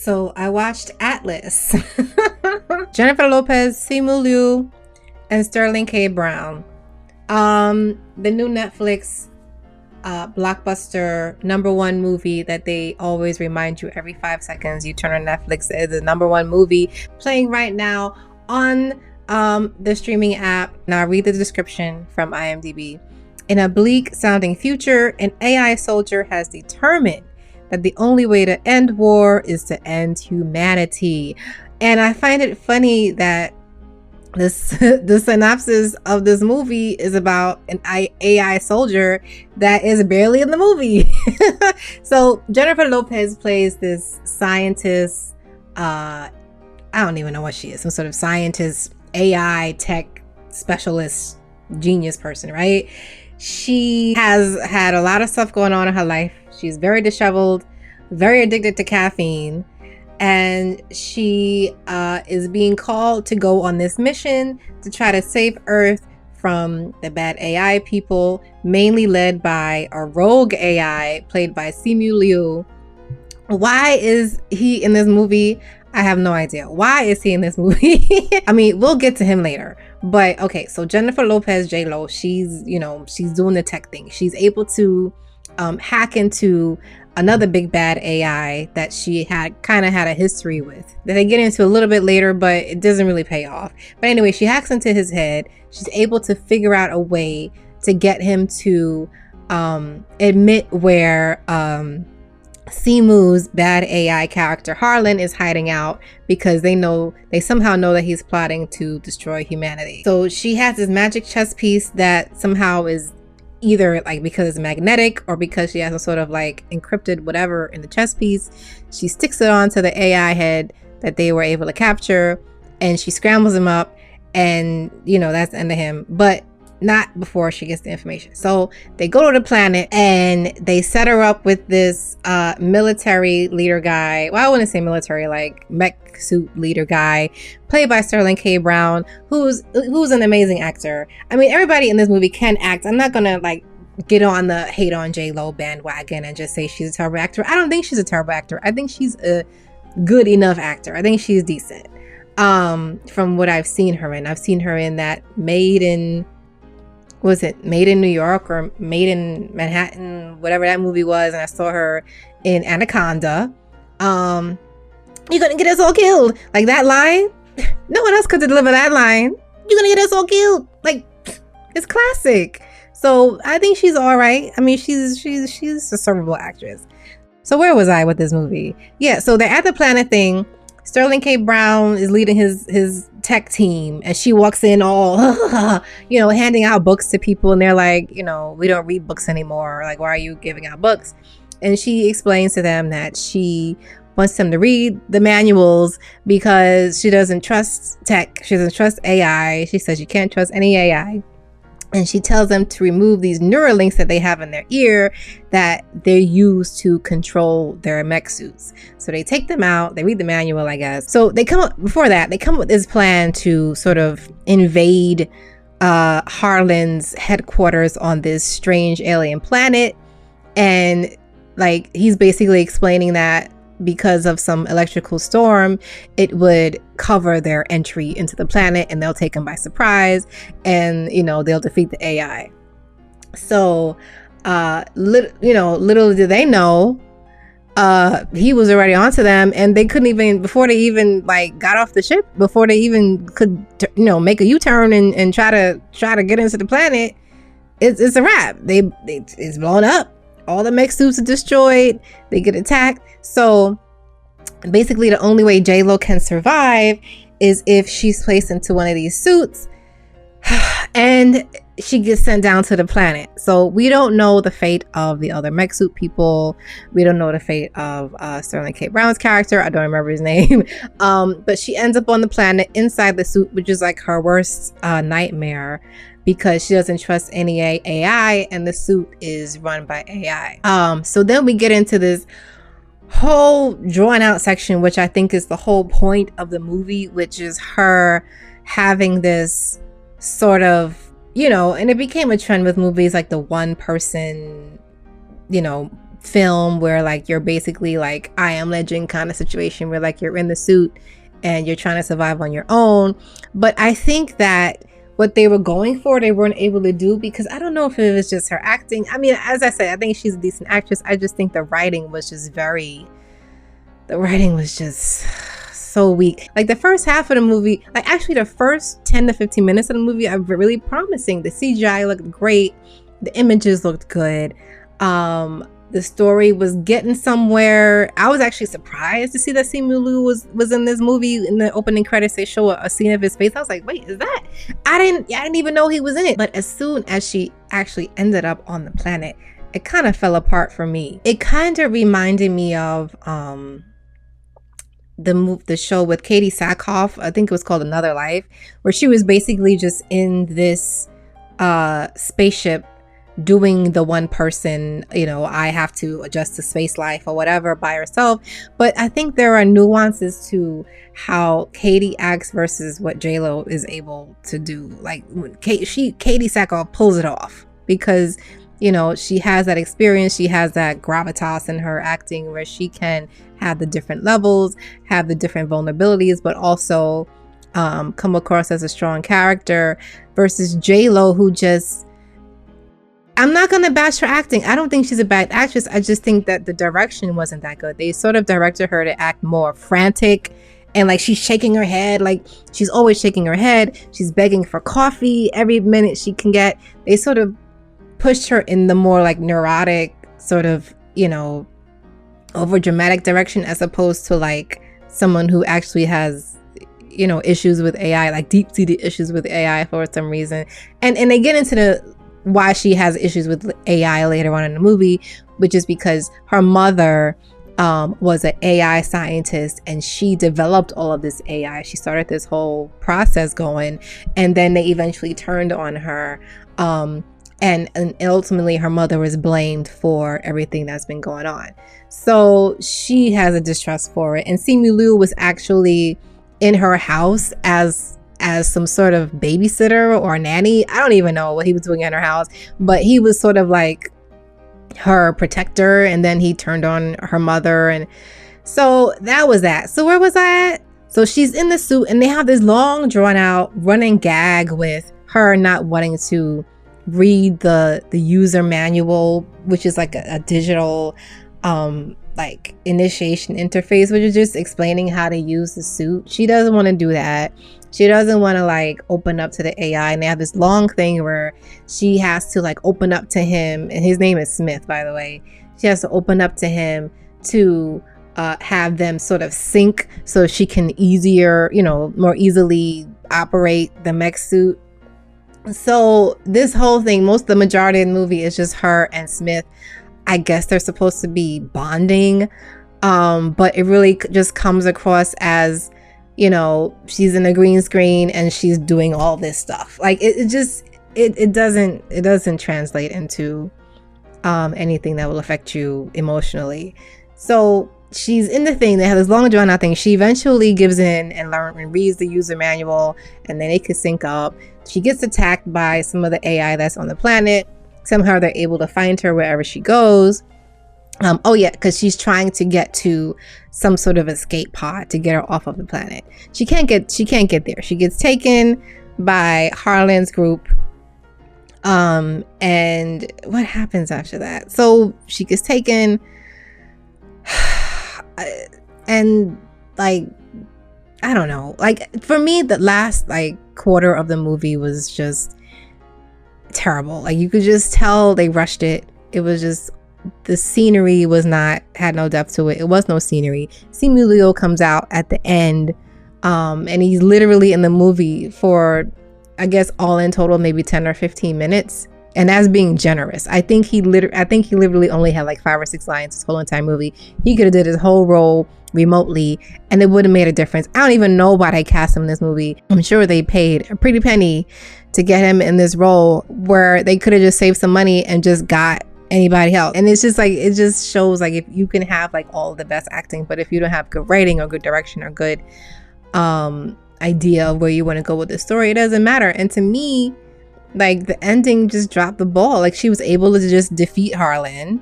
So I watched Atlas. Jennifer Lopez, Simu Liu, and Sterling K. Brown. The new Netflix blockbuster #1 movie that they always remind you every 5 seconds you turn on Netflix is the #1 movie playing right now on the streaming app. Now read the description from IMDb. In a bleak sounding future, an AI soldier has determined that the only way to end war is to end humanity. And I find it funny that the synopsis of this movie is about an AI soldier that is barely in the movie. So Jennifer Lopez plays this scientist. I don't even know what she is. Some sort of scientist, AI tech specialist, genius person, right? She has had a lot of stuff going on in her life. She's very disheveled, very addicted to caffeine, and she is being called to go on this mission to try to save Earth from the bad AI people, mainly led by a rogue AI played by Simu Liu. Why is he in this movie? I have no idea. Why is he in this movie? I mean, we'll get to him later. But okay, so Jennifer Lopez, J-Lo, she's doing the tech thing. She's able to hack into another big bad AI that she kind of had a history with that they get into a little bit later, but it doesn't really pay off. But anyway, she hacks into his head. She's able to figure out a way to get him to admit where Simu's bad AI character Harlan is hiding out, because they somehow know that he's plotting to destroy humanity. So she has this magic chess piece that somehow is either like because it's magnetic or because she has some sort of like encrypted whatever in the chess piece. She sticks it onto the AI head that they were able to capture, and she scrambles him up, and that's the end of him. But not before she gets the information. So they go to the planet and they set her up with this military leader guy. Well, I wouldn't say military, like mech suit leader guy, played by Sterling K. Brown, who's an amazing actor. I mean, everybody in this movie can act. I'm not gonna like get on the hate on J-Lo bandwagon and just say she's a terrible actor. I don't think she's a terrible actor. I think she's a good enough actor. I think she's decent. From what I've seen her in. I've seen her in that Made in New York or Made in Manhattan, whatever that movie was, and I saw her in Anaconda. You're gonna get us all killed. Like that line, no one else could deliver that line. You're gonna get us all killed. Like, it's classic. So I think she's all right. I mean, she's a servable actress. So where was I with this movie? Yeah, so they're at the planet thing. Sterling K. Brown is leading his tech team, and she walks in all, handing out books to people, and they're like, we don't read books anymore. Like, why are you giving out books? And she explains to them that she wants them to read the manuals because she doesn't trust tech. She doesn't trust AI. She says you can't trust any AI. And she tells them to remove these Neuralinks that they have in their ear that they're used to control their mech suits. So they take them out, they read the manual, I guess. So they come up with this plan to sort of invade Harlan's headquarters on this strange alien planet. And like, he's basically explaining that because of some electrical storm, it would cover their entry into the planet and they'll take them by surprise, and they'll defeat the AI. So little did they know, he was already onto them, and they couldn't even, before they even like got off the ship, before they even could make a U-turn and try to get into the planet, it's a wrap. It's blown up. All the mech suits are destroyed. They get attacked. So basically the only way J-Lo can survive is if she's placed into one of these suits and she gets sent down to the planet. So we don't know the fate of the other mech suit people. We don't know the fate of Sterling K. Brown's character. I don't remember his name. But she ends up on the planet inside the suit, which is like her worst nightmare, because she doesn't trust any AI, and the suit is run by AI. So then we get into this whole drawn out section, which I think is the whole point of the movie, which is her having this sort of, and it became a trend with movies like the one person, film where like you're basically like I Am Legend kind of situation where like you're in the suit and you're trying to survive on your own. But I think that what they were going for, they weren't able to do, because I don't know if it was just her acting. I mean, as I said, I think she's a decent actress. I just think the writing was just so weak. Like the first half of the movie, like actually the first 10 to 15 minutes of the movie are really promising. The CGI looked great. The images looked good. The story was getting somewhere. I was actually surprised to see that Simu Liu was in this movie. In the opening credits, they show a scene of his face. I was like, wait, is that? I didn't even know he was in it. But as soon as she actually ended up on the planet, it kind of fell apart for me. It kind of reminded me of the show with Katie Sackhoff. I think it was called Another Life, where she was basically just in this spaceship doing the one person, I have to adjust to space life or whatever by herself. But I think there are nuances to how Katie acts versus what J-Lo is able to do. Like Katie Sackhoff pulls it off because she has that experience, she has that gravitas in her acting where she can have the different levels, have the different vulnerabilities, but also come across as a strong character, versus J-Lo, who just, I'm not going to bash her acting. I don't think she's a bad actress. I just think that the direction wasn't that good. They sort of directed her to act more frantic, and like she's shaking her head, like she's always shaking her head. She's begging for coffee every minute she can get. They sort of pushed her in the more like neurotic sort of, over dramatic direction, as opposed to like someone who actually has, issues with AI, like deep-seated issues with AI for some reason. And they get into the why she has issues with AI later on in the movie, which is because her mother was an AI scientist, and she developed all of this AI. She started this whole process going, and then they eventually turned on her. And ultimately her mother was blamed for everything that's been going on. So she has a distrust for it. And Simu Liu was actually in her house as some sort of babysitter or nanny. I don't even know what he was doing in her house, but he was sort of like her protector, and then he turned on her mother. And so that was that. So where was I at? So she's in the suit, and they have this long drawn out running gag with her not wanting to read the user manual, which is like a digital like initiation interface, which is just explaining how to use the suit. She doesn't want to do that. She doesn't want to like open up to the AI, and they have this long thing where she has to like open up to him, and his name is Smith, by the way. She has to open up to him to have them sort of sync so she can more easily operate the mech suit. So this whole thing, the majority of the movie is just her and Smith. I guess they're supposed to be bonding, but it really just comes across as, she's in a green screen and she's doing all this stuff. Like it doesn't translate into anything that will affect you emotionally. So she's in the thing. They have this long drawn out thing. She eventually gives in and reads the user manual, and then they could sync up. She gets attacked by some of the AI that's on the planet. Somehow they're able to find her wherever she goes. Because she's trying to get to some sort of escape pod to get her off of the planet. She can't get there. She gets taken by Harlan's group. And what happens after that? So she gets taken, and like, I don't know. Like for me, the last like quarter of the movie was just terrible. Like you could just tell they rushed it. It was just, the scenery had no depth to it. It was no scenery. Simu Liu comes out at the end, and he's literally in the movie for, I guess all in total, maybe 10 or 15 minutes. And that's being generous. I think he literally only had like 5 or 6 lines this whole entire movie. He could have did his whole role remotely, and it would have made a difference. I don't even know why they cast him in this movie. I'm sure they paid a pretty penny to get him in this role, where they could have just saved some money and just got anybody else. And it's just like, it just shows like if you can have like all the best acting, but if you don't have good writing or good direction or good idea of where you want to go with the story, it doesn't matter. And to me, like the ending just dropped the ball. Like she was able to just defeat Harlan,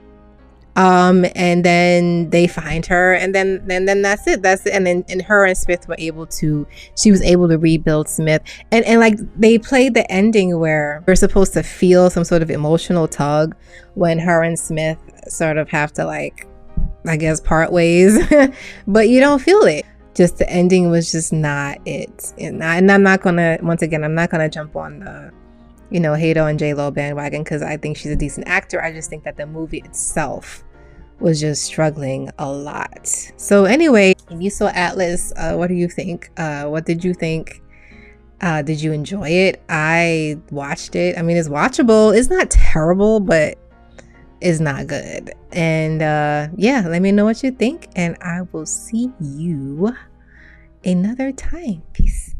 And then they find her, and then that's it. And then her and Smith were able to, she was able to rebuild Smith. And like they played the ending where we're supposed to feel some sort of emotional tug when her and Smith sort of have to, like, I guess, part ways, but you don't feel it. Just the ending was just not it. And I'm not gonna, once again, I'm not gonna jump on the, you know, hate on J-Lo bandwagon, because I think she's a decent actor. I just think that the movie itself was just struggling a lot. So anyway, if you saw Atlas, what do you think? What did you think? Did you enjoy it? I watched it. I mean, it's watchable. It's not terrible, but it's not good. And yeah, let me know what you think, and I will see you another time. Peace.